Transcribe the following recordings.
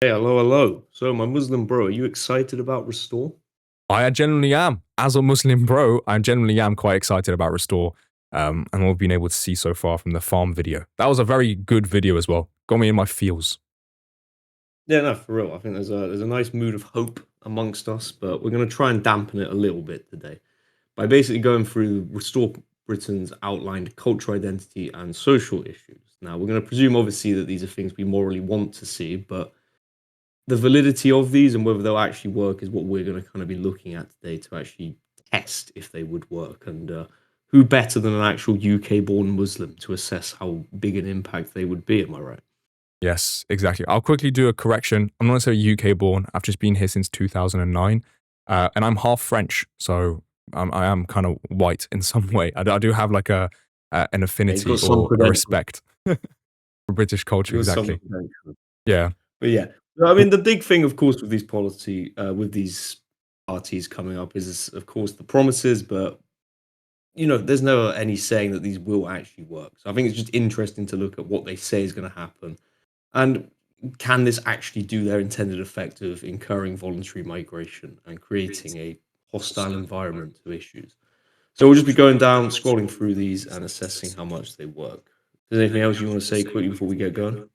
Hey, hello, hello. So, my Muslim bro, are you excited about Restore? I genuinely am. As a Muslim bro, I genuinely am quite excited about Restore and what we've been able to see so far from the farm video. That was a very good video as well. Got me in my feels. Yeah, no, for real. I think there's a nice mood of hope amongst us, but we're going to try and dampen it a little bit today by basically going through Restore Britain's outlined cultural identity and social issues. Now, we're going to presume, obviously, that these are things we morally want to see, but the validity of these and whether they'll actually work is what we're going to kind of be looking at today to actually test if they would work. And who better than an actual UK-born Muslim to assess how big an impact they would be? Am I right? Yes, exactly. I'll quickly do a correction. I'm not necessarily UK born. I've just been here since 2009 and I'm half French. So I am kind of white in some way. I do have like an Yeah, you've got affinity some or a credentials. respect for British culture. You've got some Exactly. credentials. Yeah. But yeah, no, I mean the big thing, of course, with these with these parties coming up is, of course, the promises. But there's never any saying that these will actually work. So I think it's just interesting to look at what they say is going to happen. And can this actually do their intended effect of incurring voluntary migration and creating a hostile environment to issues? So we'll just be going down, scrolling through these and assessing how much they work. Is there anything else you want to say quickly before we get going?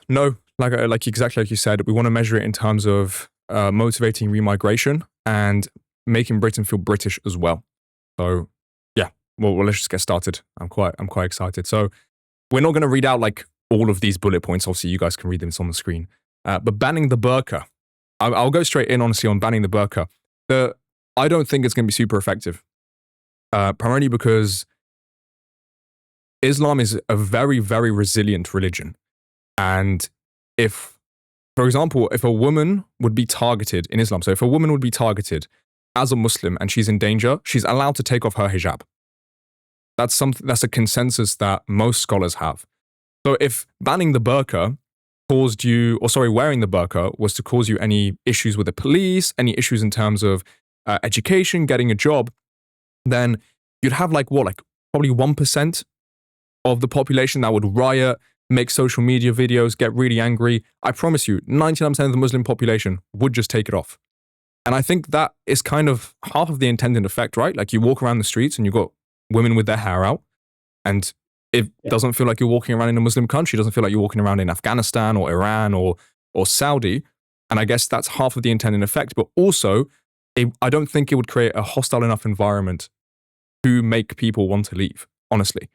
No, like exactly like you said, we want to measure it in terms of motivating remigration and making Britain feel British as well. So yeah, well, let's just get started. I'm quite excited. So we're not going to read out like all of these bullet points. Obviously, you guys can read them. It's on the screen. But banning the burqa, I'll go straight in honestly on banning the burqa. I don't think it's going to be super effective, primarily because Islam is a very, very resilient religion. And if, for example, if a woman would be targeted in Islam, so if a woman would be targeted as a Muslim and she's in danger, she's allowed to take off her hijab. That's a consensus that most scholars have. So if banning the burqa caused you, or sorry, wearing the burqa was to cause you any issues with the police, any issues in terms of education, getting a job, then you'd have like probably 1% of the population that would riot, make social media videos, get really angry. I promise you, 99% of the Muslim population would just take it off. And I think that is kind of half of the intended effect, right? Like you walk around the streets and you've got women with their hair out, and it Yeah. doesn't feel like you're walking around in a Muslim country. It doesn't feel like you're walking around in Afghanistan or Iran or Saudi. And I guess that's half of the intended effect. But also, I don't think it would create a hostile enough environment to make people want to leave, honestly.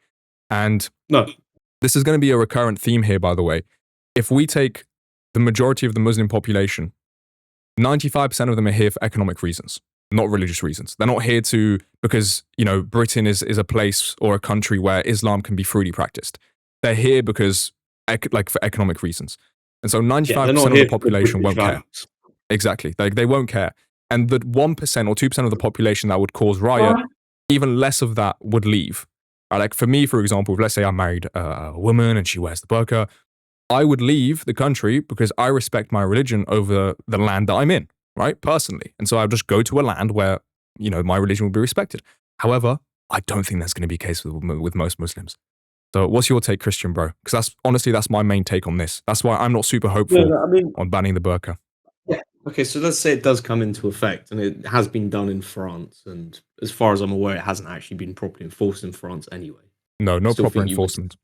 And No. this is going to be a recurrent theme here, by the way. If we take the majority of the Muslim population, 95% of them are here for economic reasons, not religious reasons. They're not here because, Britain is a place or a country where Islam can be freely practiced. They're here because, for economic reasons. And so Yeah, they're not 95% of the here for the population British won't care. values. Exactly. They won't care. And the 1% or 2% of the population that would cause riot, even less of that would leave. Like for me, for example, let's say I married a woman and she wears the burqa, I would leave the country because I respect my religion over the land that I'm in, right? Personally. And so I would just go to a land where, my religion would be respected. However, I don't think that's going to be the case with most Muslims. So what's your take, Christian, bro? Because that's my main take on this. That's why I'm not super Yeah, hopeful no, I mean, on banning the burqa. yeah. Okay, so let's say it does come into effect, and it has been done in France, and as far as I'm aware, it hasn't actually been properly enforced in France anyway. I No still proper think you would. enforcement.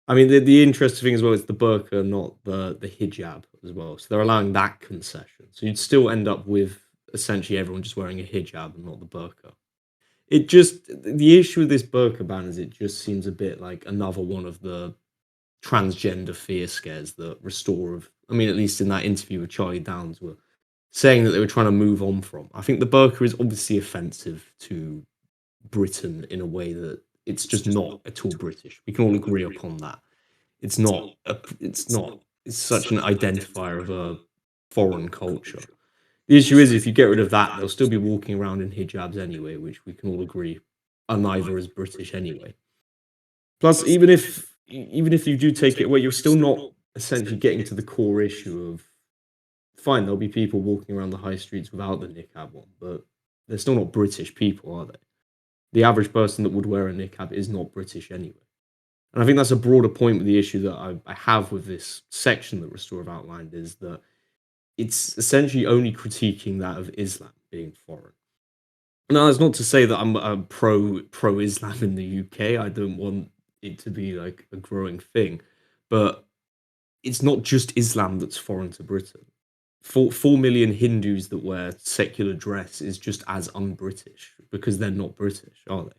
I mean, the interesting thing as well is the burqa, not the hijab as well. So they're allowing that concession. So you'd still end up with essentially everyone just wearing a hijab and not the burqa. The issue with this burqa ban is it just seems a bit like another one of the transgender fear scares that I mean, at least in that interview with Charlie Downs, were saying that they were trying to move on from. I think the burqa is obviously offensive to Britain in a way that it's just not at all British. We can all agree upon that. It's not, it's such an identifier of a foreign culture. The issue is if you get rid of that, they'll still be walking around in hijabs anyway, which we can all agree are neither as British anyway. Plus, even if you do take it away, you're still not essentially getting to the core issue of fine. There'll be people walking around the high streets without the niqab on, but they're still not British people, are they? The average person that would wear a niqab is not British anyway. And I think that's a broader point with the issue that I have with this section that Restore have outlined, is that it's essentially only critiquing that of Islam being foreign. Now, that's not to say that I'm pro Islam in the UK. I don't want it to be like a growing thing, but it's not just Islam that's foreign to Britain. 4 million Hindus that wear secular dress is just as un-British because they're not British, are they?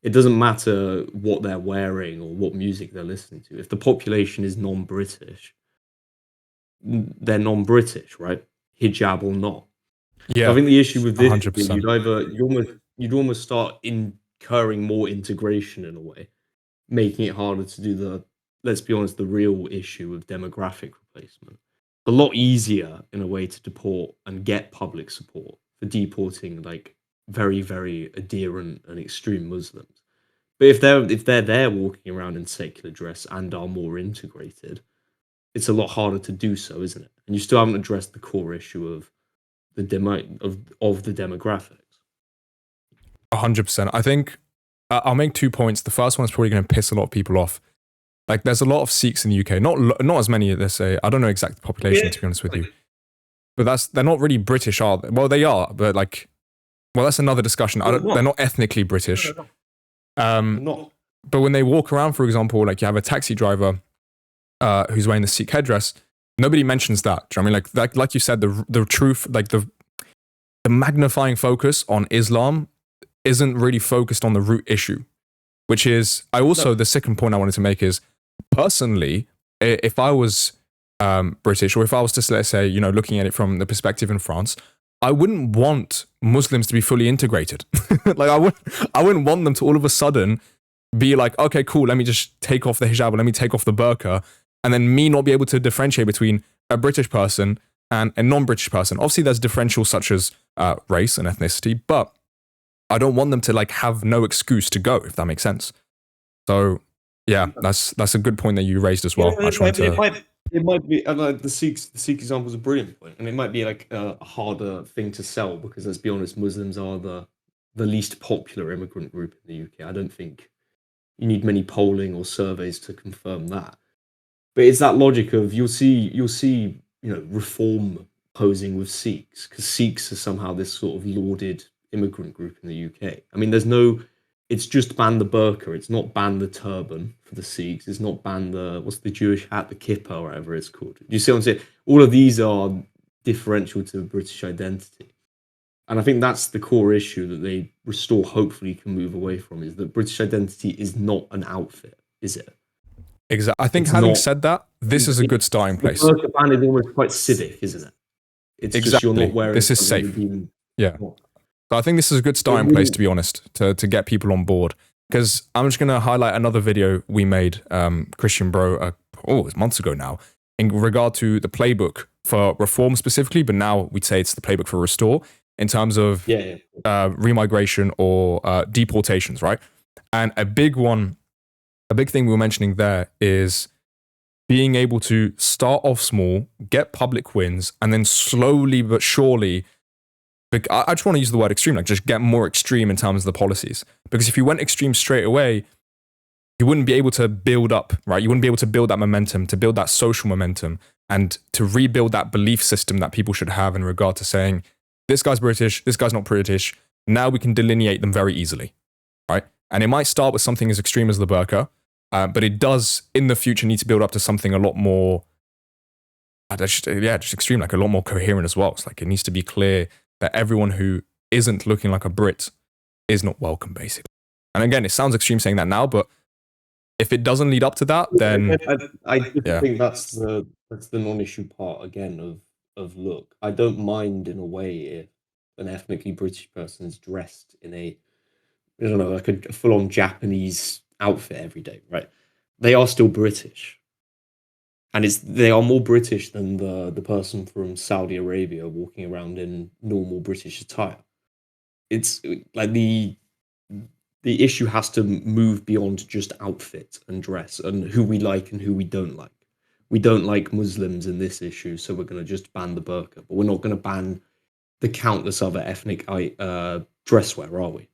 It doesn't matter what they're wearing or what music they're listening to. If the population is non-British, they're non-British, right? Hijab or not. So I Yeah, think the issue with this is 100%. you'd almost start incurring more integration in a way, making it harder to do the, let's be honest, the real issue of demographic replacement. A lot easier in a way to deport and get public support for deporting like very, very adherent and extreme Muslims. But if they're there walking around in secular dress and are more integrated, it's a lot harder to do so, isn't it? And you still haven't addressed the core issue of the of the demographics. 100%. I think I'll make 2 points. The first one is probably going to piss a lot of people off. Like, there's a lot of Sikhs in the UK. Not as many, let's say. I don't know exact population, to be honest with you. But they're not really British, are they? Well, they are, but like, well, that's another discussion. They're not ethnically British. Not. But when they walk around, for example, like you have a taxi driver who's wearing the Sikh headdress, nobody mentions that. Do you know what I mean? Like you said, the truth, like the magnifying focus on Islam isn't really focused on the root issue, which is, the second point I wanted to make is, personally, if I was British, or if I was just, let's say, looking at it from the perspective in France, I wouldn't want Muslims to be fully integrated. Like, I wouldn't want them to all of a sudden be like, okay, cool, let me just take off the hijab, or let me take off the burqa, and then me not be able to differentiate between a British person and a non-British person. Obviously, there's differentials such as race and ethnicity, but I don't want them to like have no excuse to go, if that makes sense. So yeah, that's a good point that you raised as well. It might be, and like the Sikh example is a brilliant point, and it might be like a harder thing to sell because, let's be honest, Muslims are the least popular immigrant group in the UK. I don't think you need many polling or surveys to confirm that. But it's that logic of you'll see reform posing with Sikhs, because Sikhs are somehow this sort of lauded immigrant group in the UK. I mean, it's just ban the burqa. It's not ban the turban for the Sikhs. It's not ban what's the Jewish hat, the kippah, or whatever it's called. You see what I'm saying? All of these are differential to British identity. And I think that's the core issue that they Restore hopefully can move away from, is that British identity is not an outfit, is it? Exactly. I think It's having not. said that, this is a good starting The place. burqa ban is almost quite civic, isn't it? It's just you're not wearing This is something safe. redeemed. Yeah. So I think this is a good starting place, to be honest, to get people on board. Because I'm just going to highlight another video we made, Christian Bro, it's months ago now, in regard to the playbook for reform specifically, but now we'd say it's the playbook for Restore in terms of remigration or deportations, right? And a big thing we were mentioning there is being able to start off small, get public wins, and then slowly but surely, I just want to use the word extreme, like just get more extreme in terms of the policies. Because if you went extreme straight away, you wouldn't be able to build up, right? You wouldn't be able to build that momentum, to build that social momentum, and to rebuild that belief system that people should have in regard to saying, this guy's British, this guy's not British. Now we can delineate them very easily, right? And it might start with something as extreme as the burqa, but it does, in the future, need to build up to something a lot more, just extreme, like a lot more coherent as well. It's like it needs to be clear that everyone who isn't looking like a Brit is not welcome, basically. And again, it sounds extreme saying that now, but if it doesn't lead up to that, then I think that's the non-issue part again of look. I don't mind in a way if an ethnically British person is dressed in I don't know, like a full-on Japanese outfit every day, right? They are still British. And they are more British than the person from Saudi Arabia walking around in normal British attire. It's like the issue has to move beyond just outfit and dress and who we like and who we don't like. We don't like Muslims in this issue, so we're going to just ban the burqa, but we're not going to ban the countless other ethnic dress wear, are we?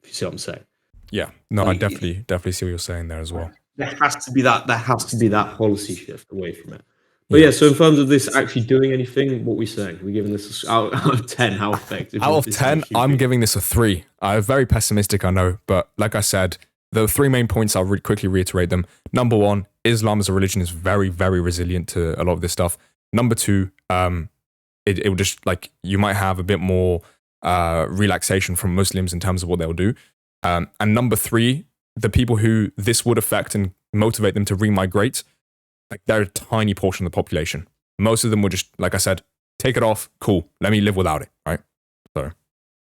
If you see what I'm saying. Yeah, no, I Like, definitely see what you're saying there as well. there has to be that policy shift away from it. But Yeah. yeah, so in terms of this actually doing anything, what are we saying? We're giving this out of 10. How effective Out would of this 10, actually I'm be? giving this a 3. I'm very pessimistic, I know, but like I said, the 3 main points, I'll quickly reiterate them. Number 1, Islam as a religion is very, very resilient to a lot of this stuff. Number 2, it will just, like, you might have a bit more relaxation from Muslims in terms of what they'll do. And number 3, the people who this would affect and motivate them to remigrate, like, they're a tiny portion of the population. Most of them would just, like I said, take it off, cool, let me live without it, right? So,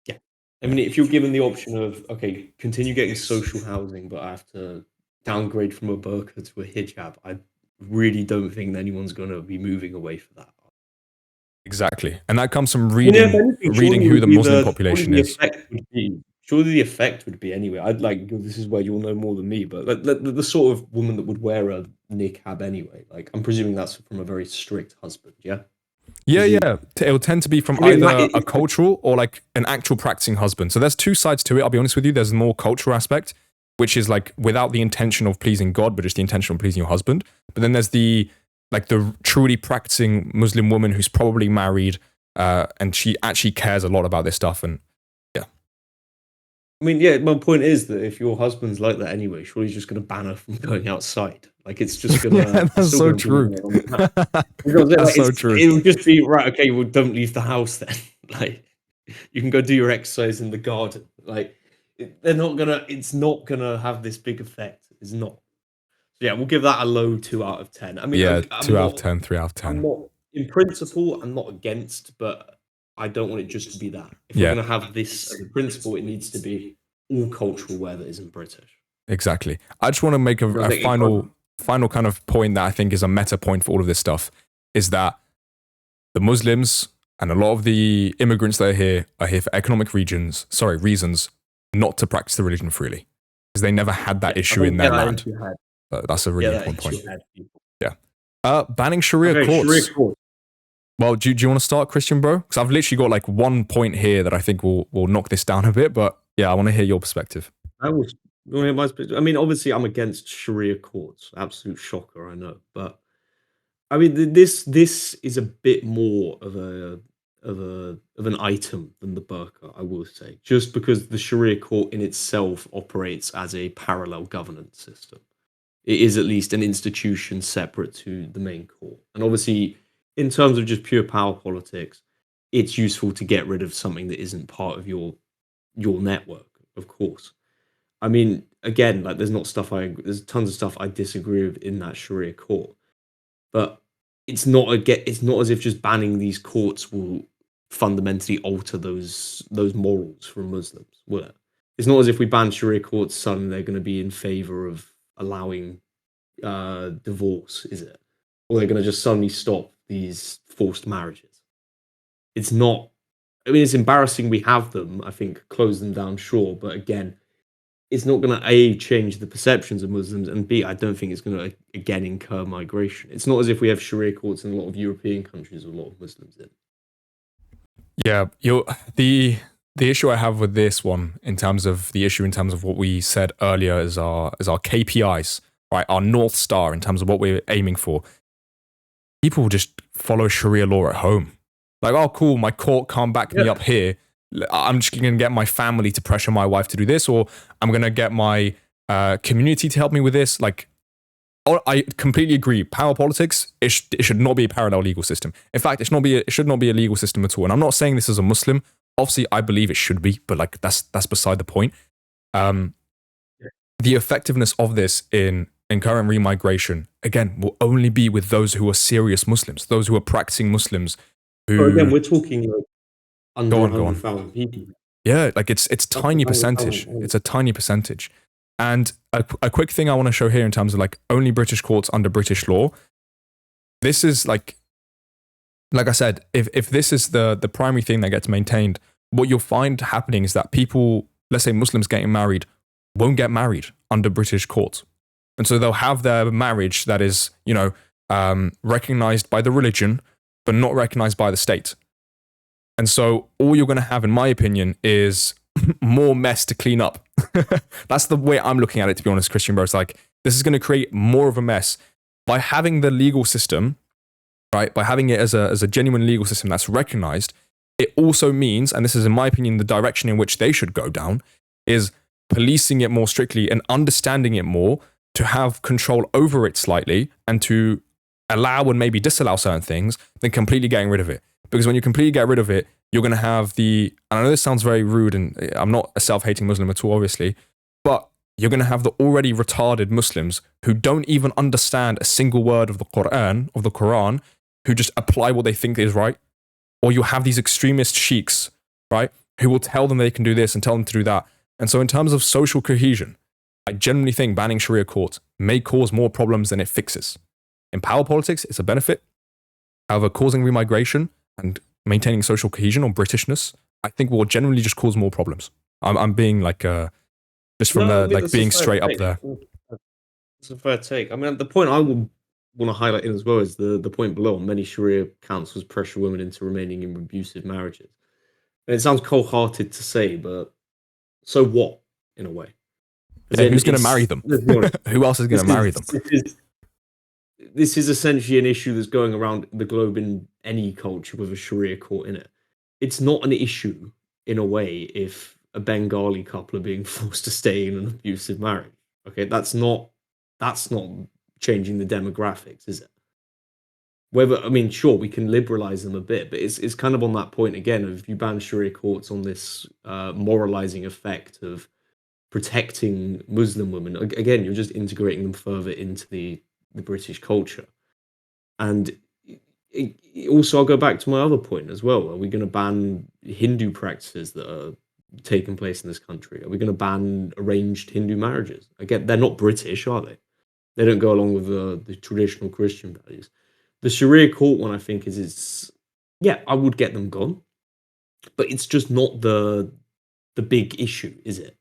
Yeah. I mean, if you're given the option of, okay, continue getting social housing, but I have to downgrade from a burqa to a hijab, I really don't think anyone's going to be moving away for that. exactly. And that comes from I mean, if reading anything, who the Muslim population the is. effect would be. Surely the effect would be anyway. I'd like this is where you'll know more than me, but like the sort of woman that would wear a niqab anyway. Like I'm presuming that's from a very strict husband. Yeah. Yeah, Presume. yeah. It'll tend to be from I mean, either a cultural or like an actual practicing husband. So there's 2 sides to it, I'll be honest with you. There's the more cultural aspect, which is like without the intention of pleasing God, but just the intention of pleasing your husband. But then there's the truly practicing Muslim woman who's probably married, and she actually cares a lot about this stuff. And yeah. I mean, yeah. My point is that if your husband's like that anyway, surely he's just going to ban her from going outside. Like it's just gonna. Yeah, It's that's still so gonna be true. there on the map. Because That's so it's, true. it would just be right. Okay, well, don't leave the house then. Like you can go do your exercise in the garden. Like they're not gonna. It's not gonna have this big effect. It's not. So yeah, we'll give that a low 2 out of 10. I mean, Yeah, I'm 2 out of not. 10, 3 out of I'm 10. not in principle. I'm not against, but I don't want it just to be that. If we're Yeah, gonna have this as a principle, it needs to be all cultural wear that isn't British. exactly. I just want to make a It can't. final kind of point that I think is a meta point for all of this stuff is that the Muslims and a lot of the immigrants that are here for economic reasons, not to practice the religion freely. Because they never had that Yeah, I issue in don't their get that land. into your head. That's a really Get that important into point. your head, people. Yeah. Banning Sharia Okay, courts. Sharia court. Well, do you want to start, Christian, bro? Because I've literally got like one point here that I think will knock this down a bit. But yeah, I want to hear your perspective. I was. I mean, obviously, I'm against Sharia courts. Absolute shocker, I know. But I mean, this is a bit more of an item than the burqa, I will say, just because the Sharia court in itself operates as a parallel governance system. It is at least an institution separate to the main court, and obviously, in terms of just pure power politics, it's useful to get rid of something that isn't part of your network, of course. I mean, again, like there's tons of stuff I disagree with in that Sharia court, but it's not as if just banning these courts will fundamentally alter those morals for Muslims, will it? It's not as if we ban Sharia courts, suddenly they're going to be in favor of allowing divorce, is it? Or they're going to just suddenly stop these forced marriages. It's not. I mean, it's embarrassing we have them. I think close them down, sure, but again, it's not going to A, change the perceptions of Muslims, and B, I don't think it's going to again incur migration. It's not as if we have Sharia courts in a lot of European countries with a lot of Muslims in. Yeah, the issue I have with this one in terms of what we said earlier is our KPIs, right? Our North Star in terms of what we're aiming for. People just follow Sharia law at home. Like, oh, cool, my court can't back me up here. I'm just going to get my family to pressure my wife to do this, or I'm going to get my community to help me with this. Like, I completely agree. Power politics, it should not be a parallel legal system. In fact, it should not be a legal system at all. And I'm not saying this as a Muslim. Obviously, I believe it should be, but like that's beside the point. The effectiveness of this in current remigration, again, will only be with those who are serious Muslims, those who are practicing Muslims. But again, we're talking like under Go on. 100,000 people. Yeah, like it's tiny percentage. It's a tiny percentage. And a quick thing I want to show here in terms of like only British courts under British law. This is like I said, if this is the primary thing that gets maintained, what you'll find happening is that people, let's say Muslims getting married, won't get married under British courts. And so they'll have their marriage that is, recognized by the religion, but not recognized by the state. And so all you're going to have, in my opinion, is more mess to clean up That's the way I'm looking at it, to be honest, Christian, bro. It's like, this is going to create more of a mess. By having the legal system, right, by having it as a genuine legal system that's recognized, it also means, and this is in my opinion the direction in which they should go down, is policing it more strictly and understanding it more to have control over it slightly and to allow and maybe disallow certain things than completely getting rid of it. Because when you completely get rid of it, you're going to have and I know this sounds very rude and I'm not a self-hating Muslim at all, obviously, but you're going to have the already retarded Muslims who don't even understand a single word of the Quran, who just apply what they think is right. Or you have these extremist sheiks, right, who will tell them they can do this and tell them to do that. And so in terms of social cohesion, I generally think banning Sharia courts may cause more problems than it fixes. In power politics, it's a benefit. However, causing remigration and maintaining social cohesion or Britishness, I think will generally just cause more problems. I'm being like, just from being straight up there. It's a fair take. I mean, the point I would want to highlight in as well is the point below. Many Sharia councils pressure women into remaining in abusive marriages. And it sounds cold-hearted to say, but so what, in a way? Yeah, who's going to marry them? Who else is going to marry them? This is essentially an issue that's going around the globe in any culture with a Sharia court in it. It's not an issue, in a way, if a Bengali couple are being forced to stay in an abusive marriage. Okay, that's not changing the demographics, is it? Sure, we can liberalize them a bit, but it's kind of on that point again of, if you ban Sharia courts on this moralizing effect of protecting Muslim women, again, you're just integrating them further into the British culture. And also, I'll go back to my other point as well. Are we going to ban Hindu practices that are taking place in this country? Are we going to ban arranged Hindu marriages? Again, they're not British, are they? They don't go along with the traditional Christian values. The Sharia court one, I think, I would get them gone, but it's just not the big issue, is it?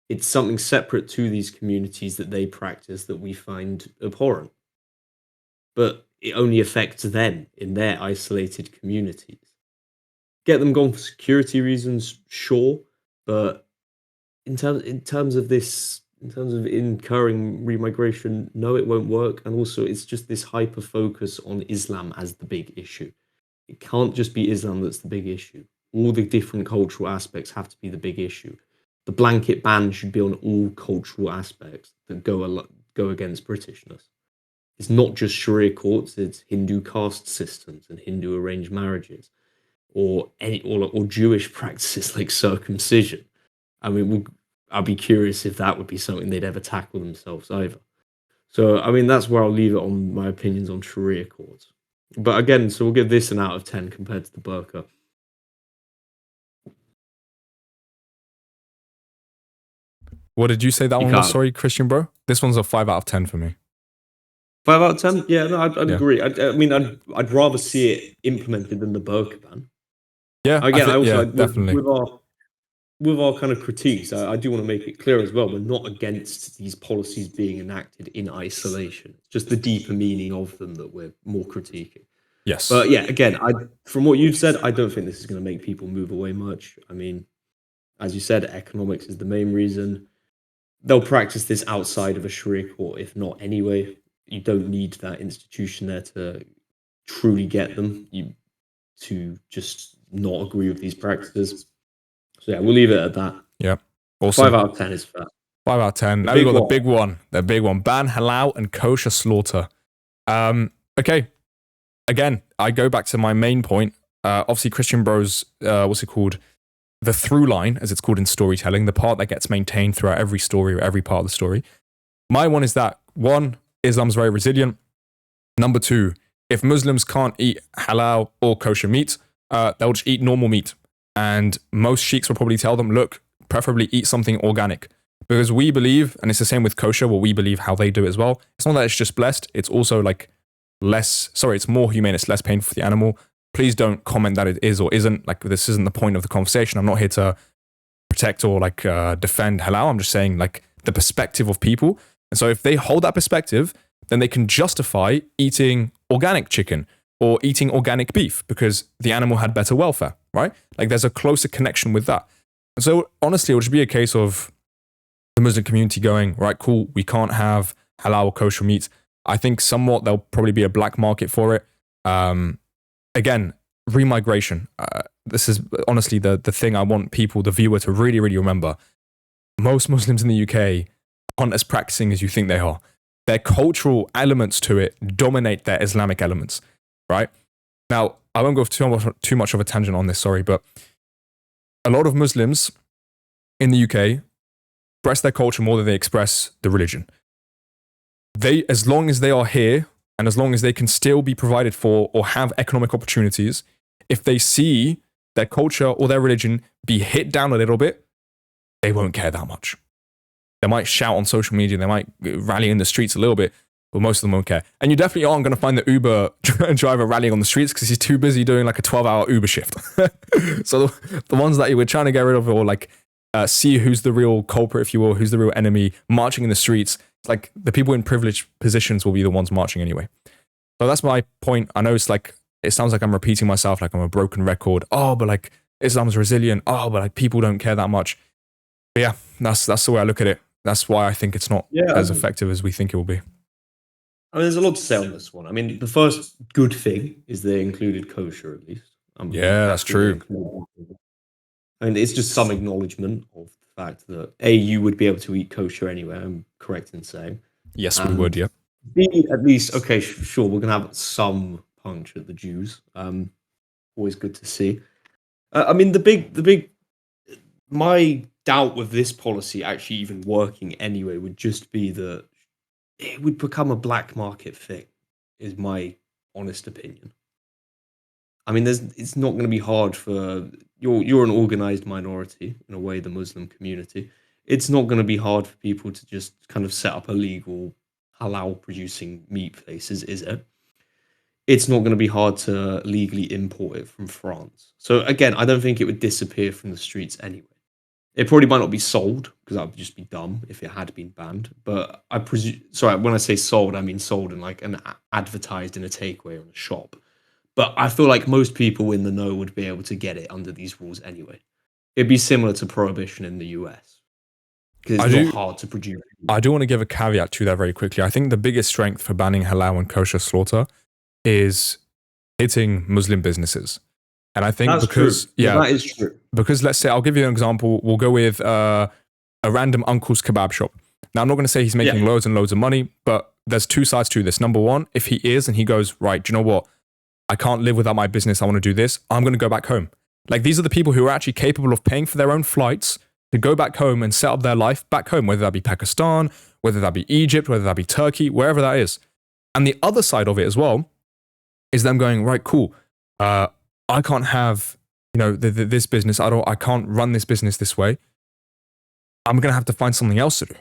It's something separate to these communities that they practice that we find abhorrent. But it only affects them in their isolated communities. Get them gone for security reasons, sure, but in terms of incurring remigration, no, it won't work. And also, it's just this hyper focus on Islam as the big issue. It can't just be Islam that's the big issue. All the different cultural aspects have to be the big issue. The blanket ban should be on all cultural aspects that go against Britishness. It's not just Sharia courts; it's Hindu caste systems and Hindu arranged marriages, or Jewish practices like circumcision. I mean, I'd be curious if that would be something they'd ever tackle themselves either. So, I mean, that's where I'll leave it on my opinions on Sharia courts. But again, so we'll give this an out of 10 compared to the burqa. What did you say that one was? Sorry, Christian, bro. This one's a 5 out of 10 for me. 5 out of 10? Yeah, no, I'd agree. I'd rather see it implemented than the burqa ban. Yeah, again, definitely. With our kind of critiques, I do want to make it clear as well, we're not against these policies being enacted in isolation. It's just the deeper meaning of them that we're more critiquing. Yes. But yeah, again, from what you've said, I don't think this is going to make people move away much. I mean, as you said, economics is the main reason. They'll practice this outside of a Sharia court, if not anyway. You don't need that institution there to truly get them to just not agree with these practices. So yeah, we'll leave it at that. Yeah. Awesome. 5 out of 10 is fair. 5 out of 10. Now we got the big one. The big one. Ban halal and kosher slaughter. Okay. Again, I go back to my main point. Obviously, Christian Bro's, the through line, as it's called in storytelling, the part that gets maintained throughout every story or every part of the story. My one is that, 1, Islam's very resilient. Number 2, if Muslims can't eat halal or kosher meat, they'll just eat normal meat. And most sheiks will probably tell them, look, preferably eat something organic. Because we believe, and it's the same with kosher, we believe how they do it as well. It's not that it's just blessed, it's also it's more humane, it's less painful for the animal. Please don't comment that it is or isn't. This isn't the point of the conversation. I'm not here to protect or defend halal. I'm just saying the perspective of people. And so if they hold that perspective, then they can justify eating organic chicken or eating organic beef because the animal had better welfare, right? There's a closer connection with that. And so honestly, it would just be a case of the Muslim community going, right, cool, we can't have halal or kosher meat. I think somewhat there'll probably be a black market for it. Again, remigration. This is honestly the thing I want people, the viewer, to really, really remember. Most Muslims in the UK aren't as practicing as you think they are. Their cultural elements to it dominate their Islamic elements, right? Now, I won't go too much of a tangent on this, sorry, but a lot of Muslims in the UK express their culture more than they express the religion. They, as long as they are here and as long as they can still be provided for or have economic opportunities, if they see their culture or their religion be hit down a little bit, they won't care that much. They might shout on social media, they might rally in the streets a little bit, but most of them won't care. And you definitely aren't going to find the Uber driver rallying on the streets because he's too busy doing like a 12-hour Uber shift. So the ones that you were trying to get rid of, or like see who's the real culprit, if you will, who's the real enemy, marching in the streets, it's like the people in privileged positions will be the ones marching anyway. So that's my point. I know it's like, it sounds like I'm repeating myself, like I'm a broken record. Oh, but like Islam's resilient. Oh, but like people don't care that much. But yeah, that's the way I look at it. That's why I think it's not as effective as we think it will be. I mean, there's a lot to say on this one. I mean, the first good thing is they included kosher, at least. Yeah, that's true. I mean, it's just some acknowledgement of the fact that A, you would be able to eat kosher anywhere, I'm correct in saying. Yes, we would, yeah. B, at least, okay, sure, we're going to have some punch at the Jews. Always good to see. I mean, my doubt with this policy actually even working anyway would just be that it would become a black market thing, is my honest opinion. I mean, it's not going to be hard for you're an organized minority in a way, the Muslim community. It's not going to be hard for people to just kind of set up illegal halal producing meat places, is it? It's not going to be hard to legally import it from France. So again, I don't think it would disappear from the streets anyway. It probably might not be sold because that would just be dumb if it had been banned. But I presume, sorry, when I say sold, I mean sold in like advertised in a takeaway or in a shop. But I feel like most people in the know would be able to get it under these rules anyway. It'd be similar to prohibition in the US because it's not hard to produce. I do want to give a caveat to that very quickly. I think the biggest strength for banning halal and kosher slaughter is hitting Muslim businesses. And I think that is true. Because let's say, I'll give you an example. We'll go with a random uncle's kebab shop. Now, I'm not going to say he's making loads and loads of money, but there's two sides to this. Number one, if he is and he goes, right, do you know what? I can't live without my business. I want to do this. I'm going to go back home. Like, these are the people who are actually capable of paying for their own flights to go back home and set up their life back home, whether that be Pakistan, whether that be Egypt, whether that be Turkey, wherever that is. And the other side of it as well is them going, right, cool. I can't have, this business. I can't run this business this way. I'm going to have to find something else to do,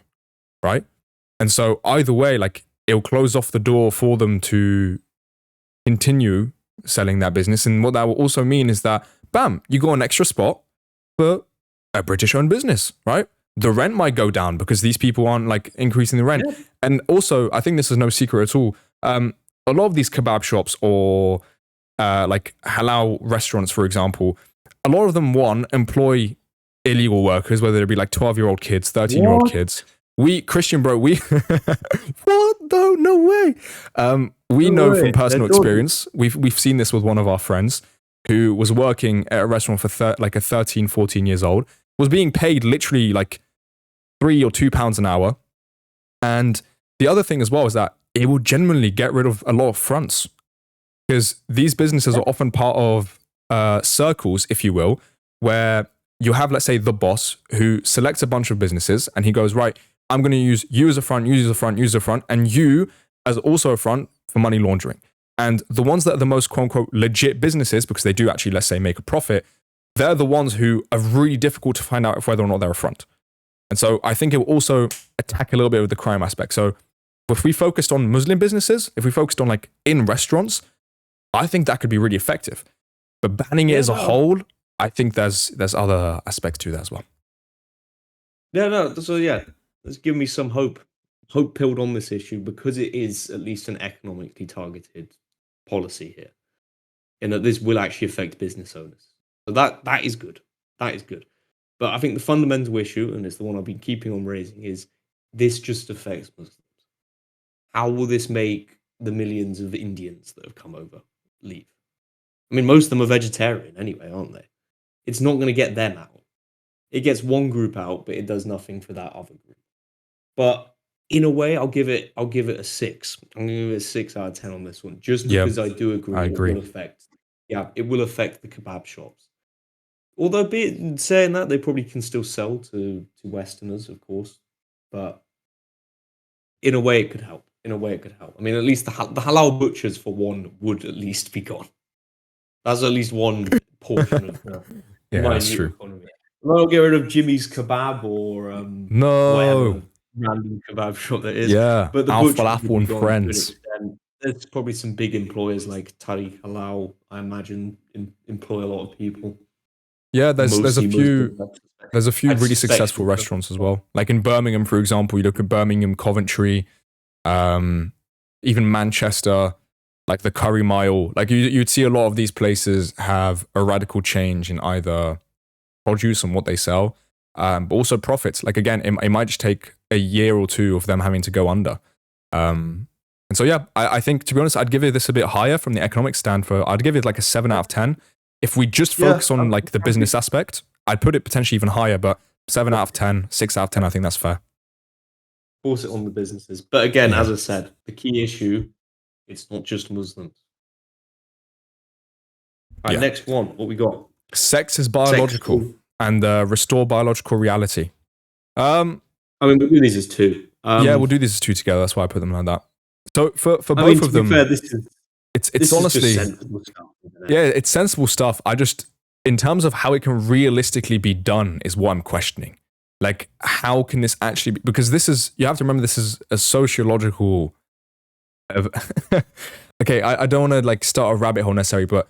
right? And so either way, like, it'll close off the door for them to continue selling that business. And what that will also mean is that, bam, you got an extra spot for a British-owned business, right? The rent might go down because these people aren't like increasing the rent. Yeah. And also, I think this is no secret at all. A lot of these kebab shops or like halal restaurants, for example, a lot of them, employ illegal workers, whether it be like 12-year-old kids, 13-year-old kids. Christian, bro, what? No way. We know from personal experience, we've seen this with one of our friends who was working at a restaurant for like a 13, 14 years old, was being paid literally like £3 or £2 an hour. And the other thing as well is that it will genuinely get rid of a lot of fronts, because these businesses are often part of circles, if you will, where you have, let's say, the boss who selects a bunch of businesses and he goes, right, I'm going to use you as a front, you as a front, you as a front, and you as also a front for money laundering. And the ones that are the most quote unquote legit businesses, because they do actually, let's say, make a profit, they're the ones who are really difficult to find out whether or not they're a front. And so I think it will also attack a little bit with the crime aspect. So if we focused on Muslim businesses, if we focused on like in restaurants, I think that could be really effective. But banning it as a whole, I think there's other aspects to that as well. So let's give me some hope pilled on this issue, because it is at least an economically targeted policy here, and that this will actually affect business owners. So that is good. That is good. But I think the fundamental issue, and it's the one I've been keeping on raising, is this just affects Muslims. How will this make the millions of Indians that have come over leave? I mean, most of them are vegetarian anyway, aren't they? It's not going to get them out. It gets one group out, but it does nothing for that other group. But in a way, I'll give it a 6. I'm going to give it a 6 out of 10 on this one, just Yeah, because I do agree I agree. it will affect the kebab shops. Although, saying that, they probably can still sell to Westerners, of course. But in a way, it could help. In a way, it could help. I mean, at least the halal butchers, for one, would at least be gone. That's at least one portion of the Yeah, that's minute true. economy. Well, get rid of Jimmy's Kebab or whatever No. random kebab shop that is. Yeah, But the Al butchers would Falafel be and gone to an friends. extent. There's probably some big employers like Tariq Halal, I imagine, employ a lot of people. Yeah, there's a Mostly few Muslims. there's a few I'd really suspect successful it's restaurants as well. Like in Birmingham, for example, you look at Birmingham, Coventry, even Manchester, like the Curry Mile. Like you'd see a lot of these places have a radical change in either produce and what they sell, but also profits. Like again, it might just take a year or two of them having to go under. And so yeah, I think, to be honest, I'd give it this a bit higher from the economic stand. I'd give it like a 7 out of 10. If we just focus on like the business aspect, I'd put it potentially even higher, but 7 out of 10, 6 out of 10, I think that's fair. Force it on the businesses. But again, as I said, the key issue, it's not just Muslims. All right, next one. What we got? Sex is biological and restore biological reality. I mean, we'll do these as 2. Yeah, we'll do these as 2 together. That's why I put them like that. So for both of them, fair, it's honestly, sensible stuff, yeah, it's sensible stuff. I just, in terms of how it can realistically be done, is what I'm questioning. Like, how can this actually be? Because this is, you have to remember, this is a sociological. Okay, I don't want to like start a rabbit hole necessarily, but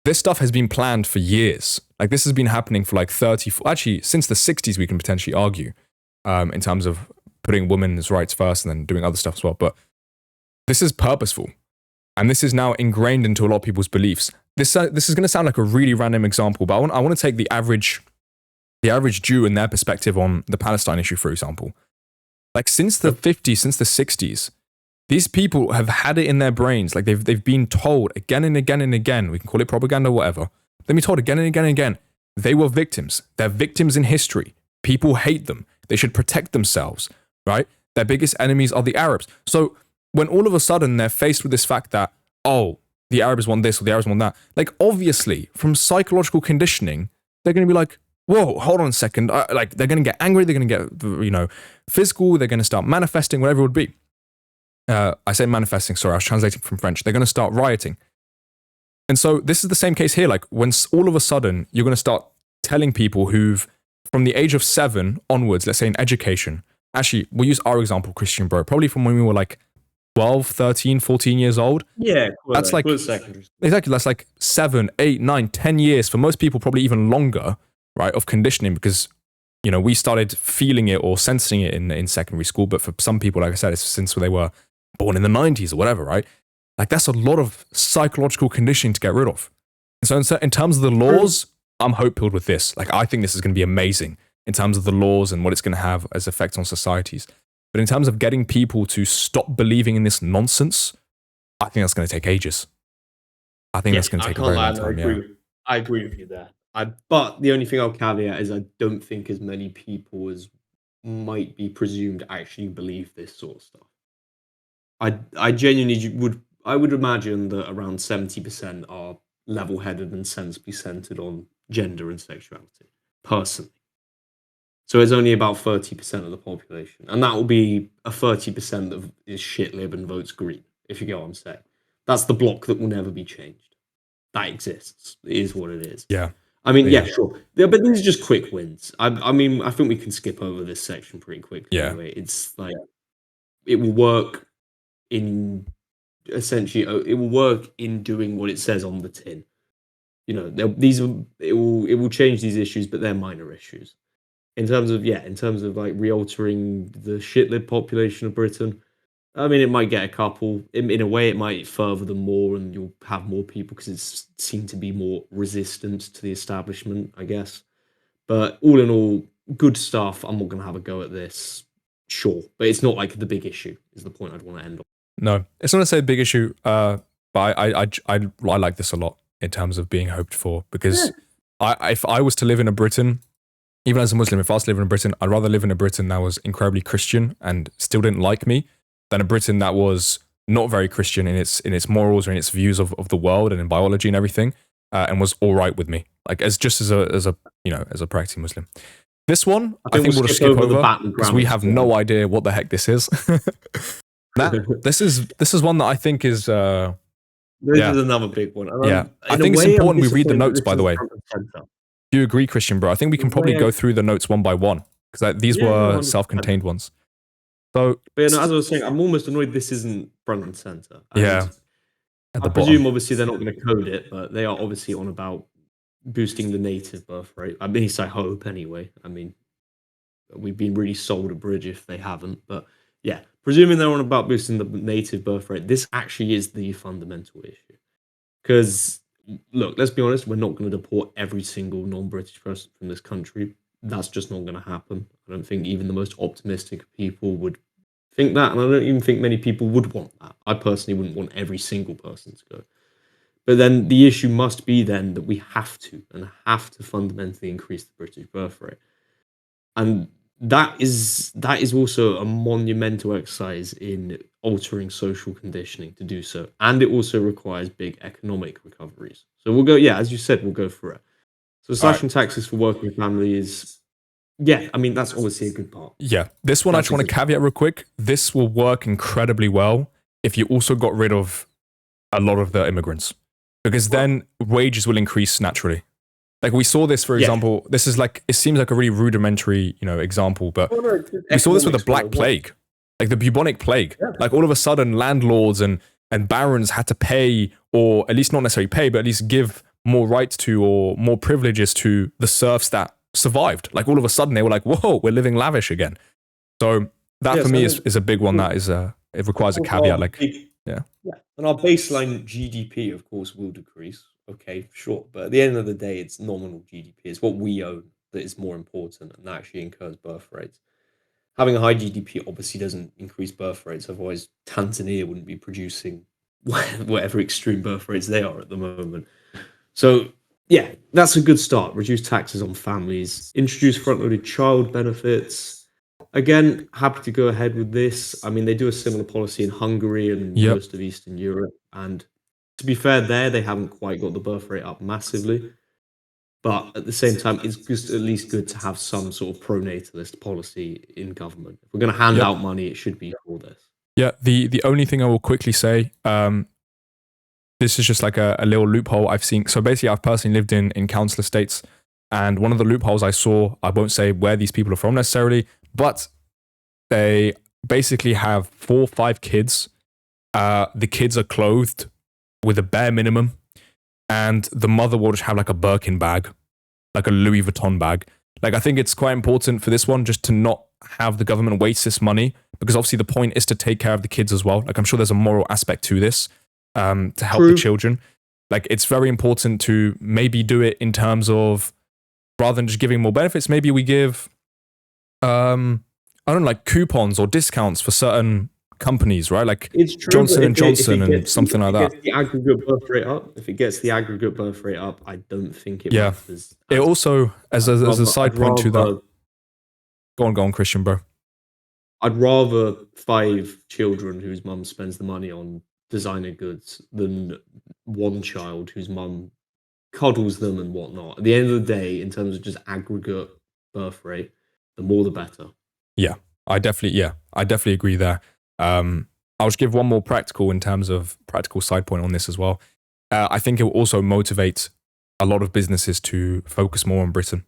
this stuff has been planned for years. Like, this has been happening for like 30, actually, since the 60s, we can potentially argue, in terms of putting women's rights first and then doing other stuff as well. But this is purposeful. And this is now ingrained into a lot of people's beliefs. This is going to sound like a really random example, but I want to take the average Jew and their perspective on the Palestine issue, for example. Like, since the 50s, since the 60s, these people have had it in their brains. Like, they've been told again and again and again, we can call it propaganda or whatever. They've been told again and again and again, they were victims. They're victims in history. People hate them. They should protect themselves, right? Their biggest enemies are the Arabs. So when all of a sudden they're faced with this fact that, oh, the Arabs want this or the Arabs want that, like, obviously, from psychological conditioning, they're going to be like, whoa, hold on a second. Like, they're going to get angry. They're going to get, physical. They're going to start manifesting, whatever it would be. I say manifesting, sorry, I was translating from French. They're going to start rioting. And so this is the same case here. Like, when all of a sudden you're going to start telling people who've, from the age of 7 onwards, let's say in education, actually, we'll use our example, Christian Bro, probably from when we were like 12, 13, 14 years old. Yeah, that's like, exactly, that's like 7, 8, 9, 10 years, for most people, probably even longer, right, of conditioning, because, we started feeling it or sensing it in secondary school. But for some people, like I said, it's since they were born in the 90s or whatever, right? Like, that's a lot of psychological conditioning to get rid of. And so in terms of the laws, I'm hope-filled with this. Like, I think this is going to be amazing in terms of the laws and what it's going to have as effects on societies. But in terms of getting people to stop believing in this nonsense, I think that's going to take ages. I think that's going to take a very long time. I agree with you there. But the only thing I'll caveat is I don't think as many people as might be presumed actually believe this sort of stuff. I genuinely would imagine that around 70% are level-headed and sensibly centered on gender and sexuality, personally. So it's only about 30% of the population. And that will be a 30% that is shit-lib and votes green, if you get what I'm saying. That's the block that will never be changed. That exists. It is what it is. Yeah. I mean, yeah, sure. Yeah, but these are just quick wins. I mean, I think we can skip over this section pretty quickly. Yeah. Anyway. It's like, it will work in, essentially, it will work in doing what it says on the tin. It will change these issues, but they're minor issues. In terms of like re-altering the shit-lib population of Britain, I mean, it might get a couple. In a way, it might further them more, and you'll have more people because it's seemed to be more resistant to the establishment, I guess. But all in all, good stuff. I'm not going to have a go at this, sure, but it's not like the big issue. Is the point I'd want to end on. No, it's not necessarily a big issue, but I like this a lot in terms of being hoped for, because if I was to live in a Britain, even as a Muslim, if I was to live in a Britain, I'd rather live in a Britain that was incredibly Christian and still didn't like me than a Britain that was not very Christian in its morals or in its views of the world and in biology and everything, and was all right with me, like as a practicing Muslim. This one, I think we'll just skip over because we have no idea what the heck this is. This is one that I think is. This is another big one. And I think it's important we read the notes, by the way. Do you agree, Christian, bro? I think we can probably go through the notes one by one, because these were self-contained ones. So, but as I was saying, I'm almost annoyed this isn't front and center. And I presume obviously they're not going to code it, but they are obviously on about boosting the native birth rate. At least I hope, anyway. I mean, we've been really sold a bridge if they haven't, but yeah, presuming they're on about boosting the native birth rate, this actually is the fundamental issue. Because, look, let's be honest, we're not going to deport every single non-British person from this country. That's just not going to happen. I don't think even the most optimistic people would think that, and I don't even think many people would want that. I personally wouldn't want every single person to go. But then the issue must be then that we have to fundamentally increase the British birth rate. And that is also a monumental exercise in altering social conditioning to do so. And it also requires big economic recoveries. So we'll go, as you said, we'll go for it. So slashing taxes for working families, I mean, that's obviously a good part. Yeah, this one I just want to caveat real quick. This will work incredibly well if you also got rid of a lot of the immigrants, because then wages will increase naturally. Like we saw this, for example, this is like, it seems like a really rudimentary, example, but we saw this with the Black Plague, like the bubonic plague. Yeah. Like all of a sudden landlords and barons had to pay, or at least not necessarily pay, but at least give more rights to or more privileges to the serfs that survived. Like all of a sudden they were like, whoa, we're living lavish again. So that for me is a big one that is, it requires a caveat. Like, and our baseline GDP, of course, will decrease. Okay, sure. But at the end of the day, it's nominal GDP. It's what we own that is more important, and that actually incurs birth rates. Having a high GDP obviously doesn't increase birth rates. Otherwise, Tanzania wouldn't be producing whatever extreme birth rates they are at the moment. So, that's a good start. Reduce taxes on families. Introduce front-loaded child benefits. Again, happy to go ahead with this. I mean, they do a similar policy in Hungary and most of Eastern Europe, and to be fair, they haven't quite got the birth rate up massively. But at the same time, it's just at least good to have some sort of pro-natalist policy in government. If we're going to hand out money, it should be for this. Yeah, the only thing I will quickly say, this is just like a little loophole I've seen. So basically, I've personally lived in council estates, and one of the loopholes I saw, I won't say where these people are from necessarily, but they basically have 4 or 5 kids. The kids are clothed with a bare minimum, and the mother will just have like a Birkin bag, like a Louis Vuitton bag. Like, I think it's quite important for this one just to not have the government waste this money, because obviously the point is to take care of the kids as well. Like, I'm sure there's a moral aspect to this, to help the children. Like, it's very important to maybe do it in terms of, rather than just giving more benefits, maybe we give, I don't know, like coupons or discounts for certain companies, right? Like Johnson and Johnson and something like that. If it gets the aggregate birth rate up, I don't think it matters. It also, as a side point to that. Go on, Christian, bro. I'd rather 5 children whose mum spends the money on designer goods than 1 child whose mum coddles them and whatnot. At the end of the day, in terms of just aggregate birth rate, the more the better. Yeah, I definitely agree there. I'll just give one more practical side point on this as well. I think it will also motivate a lot of businesses to focus more on Britain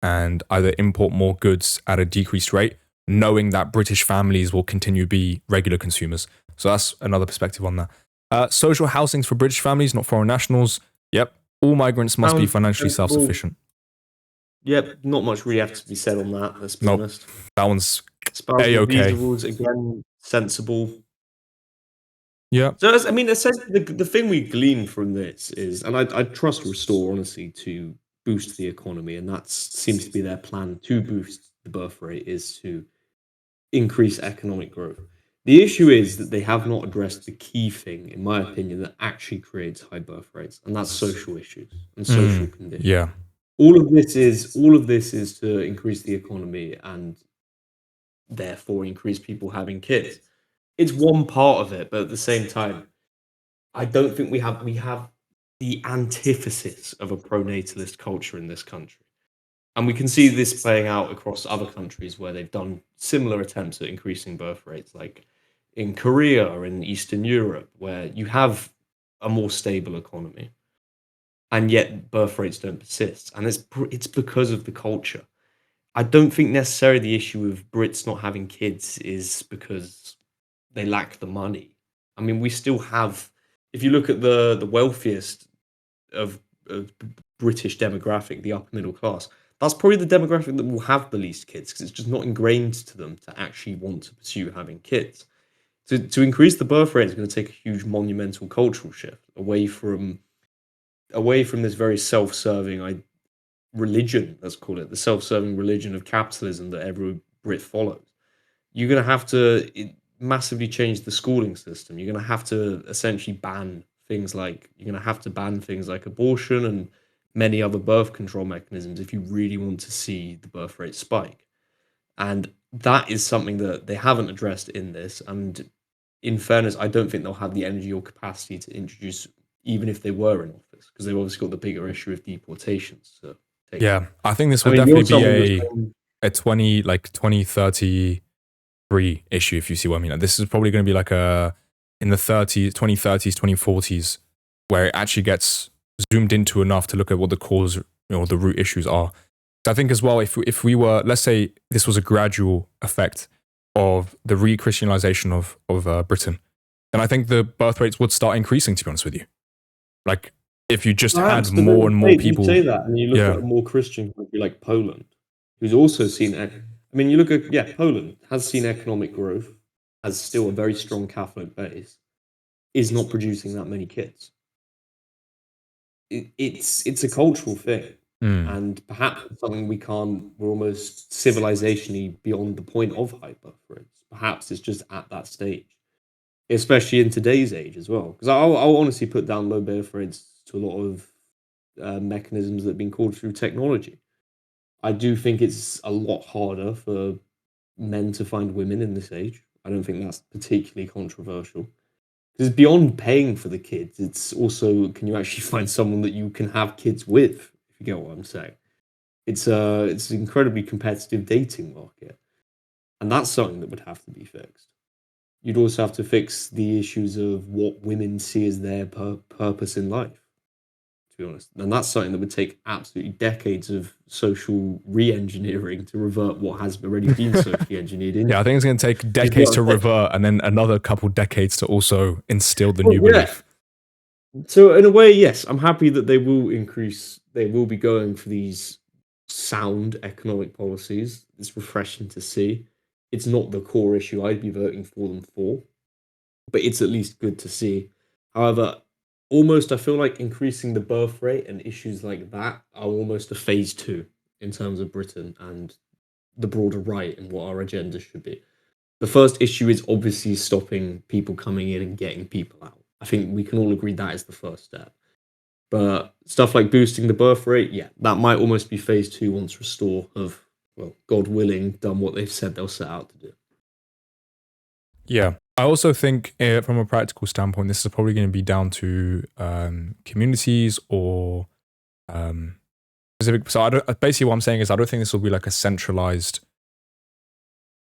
and either import more goods at a decreased rate, knowing that British families will continue to be regular consumers. So that's another perspective on that. Social housings for British families, not foreign nationals. Yep. All migrants must be financially self-sufficient. Yep. Not much really has to be said on that, let's be honest. That one's A-okay. Visa rules, again, sensible. Yeah. So, I mean, essentially, the thing we glean from this is, and I trust Restore, honestly, to boost the economy, and that seems to be their plan to boost the birth rate is to increase economic growth. The issue is that they have not addressed the key thing, in my opinion, that actually creates high birth rates, and that's social issues and social conditions. Yeah. All of this is to increase the economy and therefore increase people having kids. It's one part of it, but at the same time, I don't think we have the antithesis of a pro-natalist culture in this country. And we can see this playing out across other countries where they've done similar attempts at increasing birth rates, like in Korea or in Eastern Europe, where you have a more stable economy, and yet birth rates don't persist. And it's because of the culture. I don't think necessarily the issue of Brits not having kids is because they lack the money. I mean, we still have, if you look at the wealthiest of British demographic, the upper middle class, that's probably the demographic that will have the least kids because it's just not ingrained to them to actually want to pursue having kids. To increase the birth rate is going to take a huge monumental cultural shift away from this very self-serving religion, let's call it, the self-serving religion of capitalism that every Brit follows. You're going to have to massively change the schooling system. You're going to have to essentially ban things like abortion and many other birth control mechanisms if you really want to see the birth rate spike. And that is something that they haven't addressed in this. And in fairness, I don't think they'll have the energy or capacity to introduce, even if they were in office, because they've obviously got the bigger issue of deportations to take. Yeah, I think this I will mean, you're definitely someone that's be a 2033 issue, if you see what I mean. Like, this is probably going to be like in the 2030s, 2040s, where it actually gets zoomed into enough to look at what the cause, the root issues are. So I think as well, if we were, let's say this was a gradual effect of the re-Christianization of Britain, then I think the birth rates would start increasing, to be honest with you. Like, if you just perhaps, had but more and more you people. say that, and you look Yeah. at a more Christian country like Poland, who's also seen. I mean, you look at Poland has seen economic growth, has still a very strong Catholic base, is not producing that many kids. It's a cultural thing, and perhaps it's something we're almost civilizationally beyond the point of high birth rates. Perhaps it's just at that stage, especially in today's age as well. Because I'll honestly put down low birth rates to a lot of mechanisms that have been called through technology. I do think it's a lot harder for men to find women in this age. I don't think that's particularly controversial. Because beyond paying for the kids, it's also, can you actually find someone that you can have kids with? If you get what I'm saying, it's an incredibly competitive dating market, and that's something that would have to be fixed. You'd also have to fix the issues of what women see as their purpose in life, to be honest. And that's something that would take absolutely decades of social re-engineering to revert what has already been socially engineered into. Yeah, I think it's going to take decades to revert and then another couple decades to also instill the new belief. So in a way, yes, I'm happy that they will be going for these sound economic policies. It's refreshing to see. It's not the core issue I'd be voting for them for, but it's at least good to see. However, almost I feel like increasing the birth rate and issues like that are almost a phase two in terms of Britain and the broader right and what our agenda should be. The first issue is obviously stopping people coming in and getting people out. I think we can all agree that is the first step. But stuff like boosting the birth rate, yeah, that might almost be phase two once Restore have, well, God willing, done what they've said they'll set out to do. Yeah. I also think from a practical standpoint, this is probably going to be down to communities or specific. So basically what I'm saying is I don't think this will be like a centralized.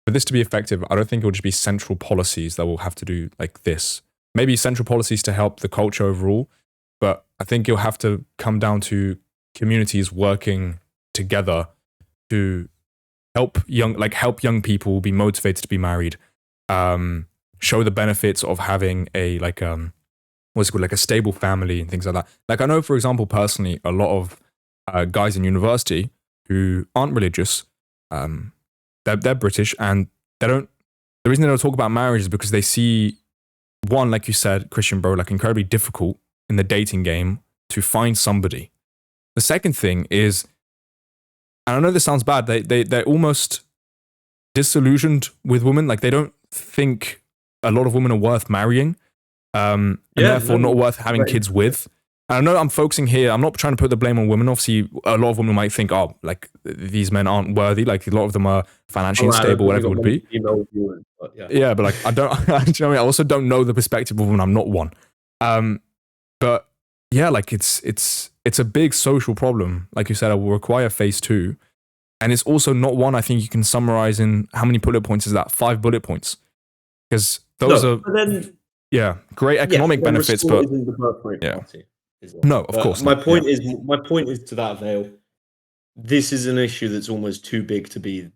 For this to be effective, I don't think it will just be central policies that will have to do like this. Maybe central policies to help the culture overall, but I think you'll have to come down to communities working together to help young people be motivated to be married, show the benefits of having a what's it called, like a stable family and things like that. Like I know, for example, personally, a lot of guys in university who aren't religious, they're British and they don't. The reason they don't talk about marriage is because they see one, like you said, Christian bro, like incredibly difficult in the dating game to find somebody. The second thing is, and I know this sounds bad, they're almost disillusioned with women. Like they don't think a lot of women are worth marrying, and therefore not worth having kids with. And I know I'm focusing here. I'm not trying to put the blame on women. Obviously, a lot of women might think, oh, like these men aren't worthy. Like a lot of them are financially unstable, whatever it would be. Viewers, but yeah, but like I don't. Do you know what I mean? I also don't know the perspective of women. I'm not one. But yeah, like it's a big social problem. Like you said, it will require phase 2. And it's also not one I think you can summarize in how many bullet points is that? 5 bullet points. Because those are great economic benefits, but isn't the birth rate party, no, of course. My point is to that veil. This is an issue that's almost too big to be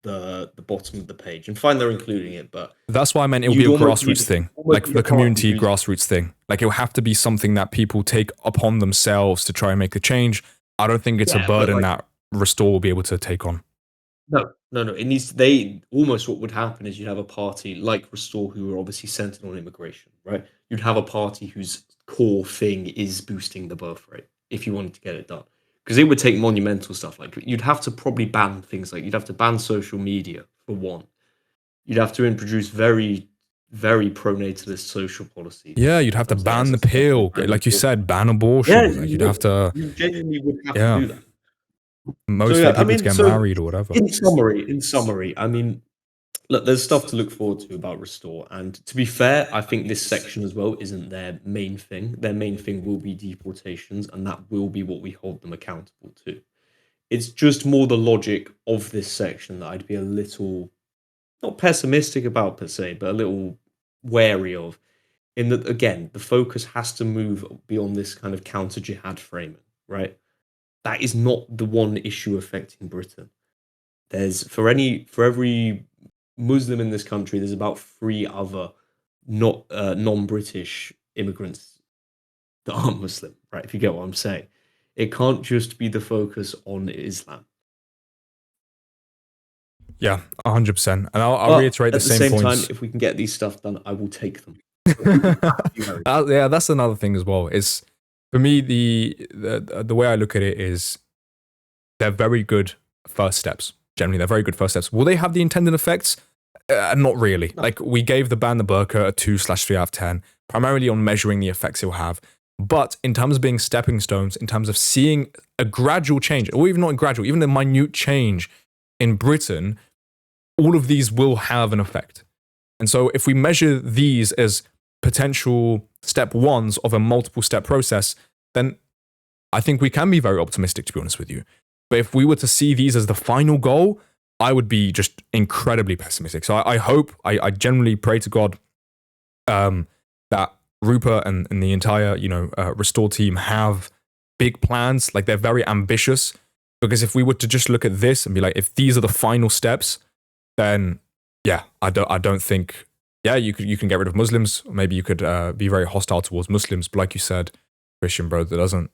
the bottom of the page. And fine, they're including it, but that's why I meant it will be a grassroots thing, like the community grassroots thing. Like it will have to be something that people take upon themselves to try and make the change. I don't think it's a burden that Restore will be able to take on. No. It needs. What would happen is you'd have a party like Restore, who are obviously centered on immigration, right? You'd have a party whose core thing is boosting the birth rate if you wanted to get it done, because it would take monumental stuff. Like you'd have to probably ban things like you'd have to ban social media for one. You'd have to introduce very, very pro-natalist social policy. Yeah, you'd have to ban the pill, like you said, ban abortion. Yeah, like you'd have to. You genuinely would have to do that. Motivate people to get married or whatever. In summary, I mean, look, there's stuff to look forward to about Restore, and to be fair, I think this section as well isn't their main thing. Their main thing will be deportations, and that will be what we hold them accountable to. It's just more the logic of this section that I'd be a little, not pessimistic about per se, but a little wary of, in that, again, the focus has to move beyond this kind of counter-jihad framing, right? That is not the one issue affecting Britain. There's for every Muslim in this country, there's about 3 other non-British immigrants that aren't Muslim, right? If you get what I'm saying, it can't just be the focus on Islam. Yeah, 100%. And I'll reiterate the same points. At the same time, if we can get these stuff done, I will take them. Yeah, that's another thing as well. Is for me, the way I look at it is they're very good first steps. Generally, they're very good first steps. Will they have the intended effects? Not really. No. Like, we gave the ban the burqa a 2/3 out of 10, primarily on measuring the effects it will have. But in terms of being stepping stones, in terms of seeing a gradual change, or even not gradual, even a minute change in Britain, all of these will have an effect. And so if we measure these as potential step ones of a multiple step process, then I think we can be very optimistic, to be honest with you. But if we were to see these as the final goal, I would be just incredibly pessimistic. So I hope, I generally pray to God that Rupert and the entire, Restore team have big plans. Like, they're very ambitious. Because if we were to just look at this and be like, if these are the final steps, then yeah, I don't think, yeah, you can get rid of Muslims. Maybe you could be very hostile towards Muslims. But like you said, Christian, bro, that doesn't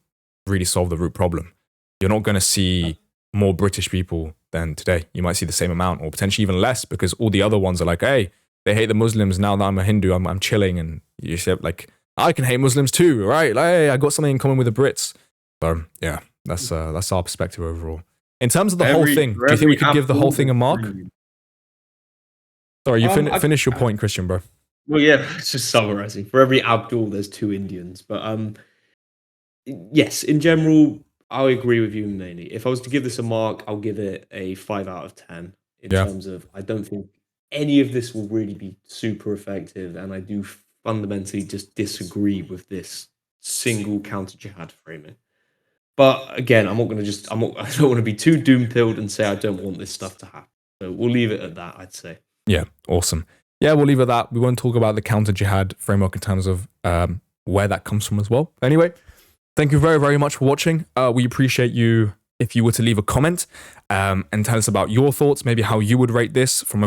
really solve the root problem. You're not going to see more British people than today. You might see the same amount, or potentially even less, because all the other ones are like, hey, they hate the Muslims. Now that I'm a Hindu, I'm chilling. And you said, like, I can hate Muslims too, right? Like, hey, I got something in common with the Brits. So yeah, that's our perspective overall. In terms of the whole thing, do you think we could give the whole thing a mark? Sorry, you finish your point, Christian, bro. Well, yeah, it's just summarizing. For every Abdul, there's 2 Indians. But yes, in general, I agree with you mainly. If I was to give this a mark, I'll give it a 5 out of 10 in terms of, I don't think any of this will really be super effective, and I do fundamentally just disagree with this single counter-jihad framing. But again, I don't want to be too doom-pilled and say I don't want this stuff to happen. So we'll leave it at that, I'd say. Yeah, awesome. Yeah, we'll leave it at that. We won't talk about the counter-jihad framework in terms of where that comes from as well. Anyway, thank you very, very much for watching. We appreciate you if you were to leave a comment and tell us about your thoughts, maybe how you would rate this from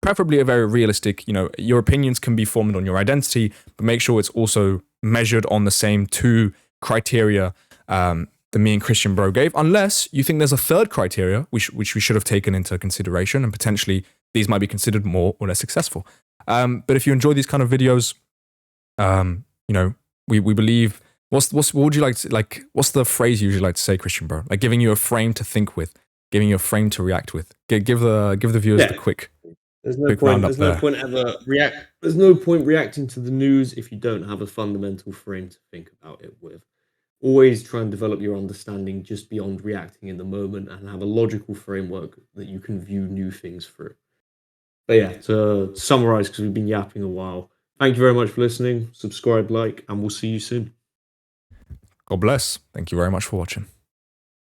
preferably a very realistic, your opinions can be formed on your identity, but make sure it's also measured on the same 2 criteria that me and Christian bro gave, unless you think there's a third criteria which we should have taken into consideration, and potentially these might be considered more or less successful. But if you enjoy these kind of videos, we believe What would you like to, like, what's the phrase you usually like to say, Christian, bro? Like giving you a frame to think with, giving you a frame to react with. Give the viewers the Yeah. quick There's no quick point. roundup There's no there. point ever react. There's no point reacting to the news if you don't have a fundamental frame to think about it with. Always try and develop your understanding just beyond reacting in the moment, and have a logical framework that you can view new things through. But yeah, to summarize, because we've been yapping a while. Thank you very much for listening. Subscribe, like, and we'll see you soon. God bless. Thank you very much for watching.